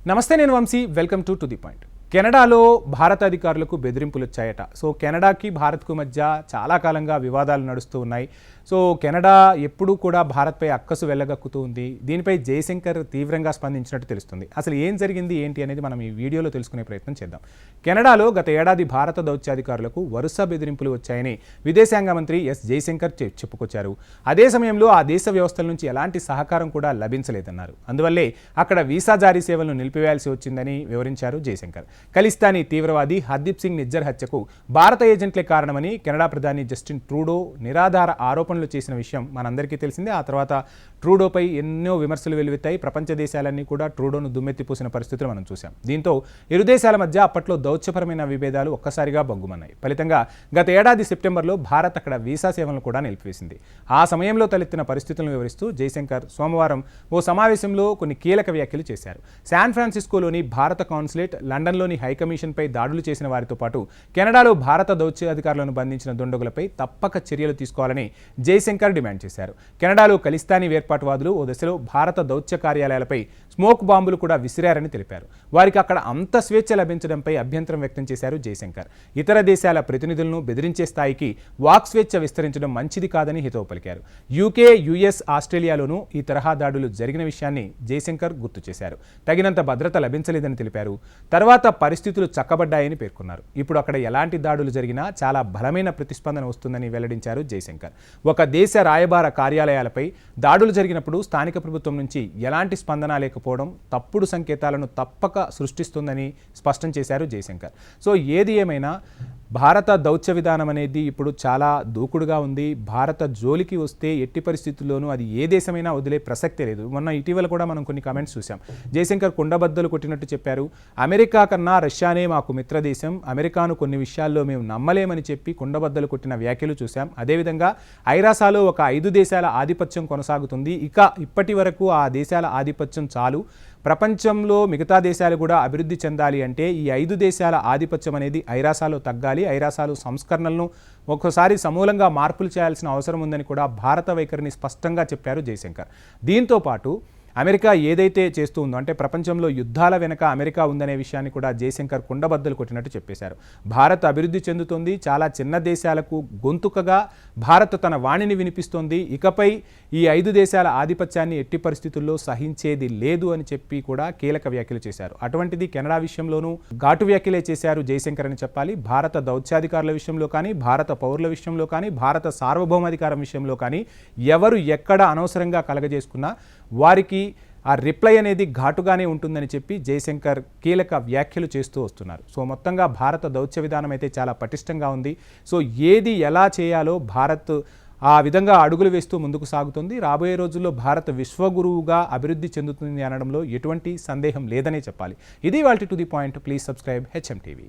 నమస్తే, నేను Vamsi. Welcome to the point. కెనడాలో భారత అధికారులకు బెదిరింపులు వచ్చాయట. సో కెనడాకి భారత్కు మధ్య చాలా కాలంగా వివాదాలు నడుస్తూ ఉన్నాయి. సో కెనడా ఎప్పుడూ కూడా భారత్పై అక్కసు వెళ్ళగక్కుతూ ఉంది. దీనిపై జయశంకర్ తీవ్రంగా స్పందించినట్టు తెలుస్తుంది. అసలు ఏం జరిగింది ఏంటి అనేది మనం ఈ వీడియోలో తెలుసుకునే ప్రయత్నం చేద్దాం. కెనడాలో గత ఏడాది భారత దౌత్యాధికారులకు వరుస బెదిరింపులు వచ్చాయని విదేశాంగ మంత్రి ఎస్ జయశంకర్ చెప్పుకొచ్చారు. అదే సమయంలో ఆ దేశ వ్యవస్థల నుంచి ఎలాంటి సహకారం కూడా లభించలేదన్నారు. అందువల్లే అక్కడ వీసా జారీ సేవలను నిలిపివేయాల్సి వచ్చిందని వివరించారు జయశంకర్. ఖలిస్తానీ తీవ్రవాది హర్దీప్ సింగ్ నిజ్జర్ హత్యకు భారత ఏజెంట్లే కారణమని కెనడా ప్రధాని జస్టిన్ ట్రూడో నిరాధార ఆరోపణలు చేసిన విషయం మనందరికీ తెలిసిందే. ఆ తర్వాత ట్రూడోపై ఎన్నో విమర్శలు వెలువెత్తాయి. ప్రపంచ దేశాలన్నీ కూడా ట్రూడోను దుమ్మెత్తిపోసిన పరిస్థితులు మనం చూసాం. దీంతో ఇరు దేశాల మధ్య అప్పట్లో దౌత్యపరమైన విభేదాలు ఒక్కసారిగా బొంగుమన్నాయి. ఫలితంగా గత ఏడాది సెప్టెంబర్లో భారత్ అక్కడ వీసా సేవలను కూడా నిలిపివేసింది. ఆ సమయంలో తలెత్తిన పరిస్థితులను వివరిస్తూ జయశంకర్ సోమవారం ఓ సమావేశంలో కొన్ని కీలక వ్యాఖ్యలు చేశారు. శాన్ ఫ్రాన్సిస్కోలోని భారత కాన్సులేట్, లండన్లోని హైకమిషన్పై దాడులు చేసిన వారితో పాటు కెనడాలో భారత దౌత్యాధికారులను బంధించిన దుండగులపై తప్పక చర్యలు తీసుకోవాలని జయశంకర్ డిమాండ్ చేశారు. కెనడాలో ఖలిస్తానీ వేర్పాటువాదులు ఓ దశలో భారత దౌత్య కార్యాలయాలపై స్మోక్ బాంబులు కూడా విసిరారని తెలిపారు. వారికి అక్కడ అంత స్వేచ్ఛ లభించడంపై అభ్యంతరం వ్యక్తం చేశారు జయశంకర్. ఇతర దేశాల ప్రతినిధులను బెదిరించే స్థాయికి వాక్ స్వేచ్ఛ విస్తరించడం మంచిది కాదని హితవు పలికారు. యూకే, యుఎస్, ఆస్ట్రేలియాలోనూ ఈ తరహా దాడులు జరిగిన విషయాన్ని జయశంకర్ గుర్తు చేశారు. తగినంత భద్రత లభించలేదని తెలిపారు. తర్వాత పరిస్థితులు చక్కబడ్డాయని పేర్కొన్నారు. ఇప్పుడు అక్కడ ఎలాంటి దాడులు జరిగినా చాలా బలమైన ప్రతిస్పందన వస్తుందని వెల్లడించారు జయశంకర్. ఒక దేశ రాయబార కార్యాలయాలపై దాడులు జరిగినప్పుడు స్థానిక ప్రభుత్వం నుంచి ఎలాంటి స్పందన లేకపోవడం తప్పుడు సంకేతాలను తప్పక సృష్టిస్తుందని స్పష్టం చేశారు జయశంకర్. సో ఏది ఏమైనా భారత దౌత్య విధానం అనేది ఇప్పుడు చాలా దూకుడుగా ఉంది. భారత జోలికి వస్తే ఎట్టి పరిస్థితుల్లోనూ అది ఏ దేశమైనా వదిలే ప్రసక్తే లేదు. మొన్న ఇటీవల కూడా మనం కొన్ని కామెంట్స్ చూసాం. జయశంకర్ కుండబద్దలు కొట్టినట్టు చెప్పారు. అమెరికా కన్నా రష్యానే మాకు మిత్రదేశం, అమెరికాను కొన్ని విషయాల్లో మేము నమ్మలేమని చెప్పి కుండబద్దలు కొట్టిన వ్యాఖ్యలు చూసాం. అదేవిధంగా ఐరాసాలో ఒక 5 దేశాల ఆధిపత్యం కొనసాగుతుంది. ఇప్పటి వరకు ఆ దేశాల ఆధిపత్యం చాలు, ప్రపంచంలో మిగతా దేశాలు కూడా అభివృద్ధి చెందాలి అంటే ఈ 5 దేశాల ఆధిపత్యం అనేది ఐరాసాలో తగ్గాలి. ఐరాసాలు సంస్కరణలను ఒక్కోసారి సమూలంగా మార్పులు చేయాల్సిన అవసరం ఉందని కూడా భారత వైఖరిని స్పష్టంగా చెప్పారు జయశంకర్. దీంతో పాటు అమెరికా ఏదైతే చేస్తూ ఉందో, అంటే ప్రపంచంలో యుద్ధాల వెనక అమెరికా ఉందనే విషయాన్ని కూడా జయశంకర్ కుండబద్దలు కొట్టినట్టు చెప్పేశారు. భారత్ అభివృద్ధి చెందుతోంది, చాలా చిన్న దేశాలకు గొంతుకగా భారత్ తన వాణిని వినిపిస్తోంది. ఇకపై ఈ 5 దేశాల ఆధిపత్యాన్ని ఎట్టి పరిస్థితుల్లో సహించేది లేదు అని చెప్పి కూడా కీలక వ్యాఖ్యలు చేశారు. అటువంటిది కెనడా విషయంలోనూ ఘాటు వ్యాఖ్యలే చేశారు జయశంకర్ అని చెప్పాలి. భారత దౌత్యాధికారుల విషయంలో కానీ, భారత పౌరుల విషయంలో కానీ, భారత సార్వభౌమాధికారం విషయంలో కానీ ఎవరు ఎక్కడ అనవసరంగా కలగజేసుకున్నా వారికి ఆ రిప్లై అనేది ఘాటుగానే ఉంటుందని చెప్పి జయశంకర్ కీలక వ్యాఖ్యలు చేస్తూ వస్తున్నారు. సో మొత్తంగా భారత దౌత్య విధానం అయితే చాలా పటిష్టంగా ఉంది. సో ఏది ఎలా చేయాలో భారత్ ఆ విధంగా అడుగులు వేస్తూ ముందుకు సాగుతుంది. రాబోయే రోజుల్లో భారత్ విశ్వగురువుగా అభివృద్ధి చెందుతుంది అనడంలో ఎటువంటి సందేహం లేదనే చెప్పాలి. ఇది వాల్టి to the point. Please subscribe HM TV.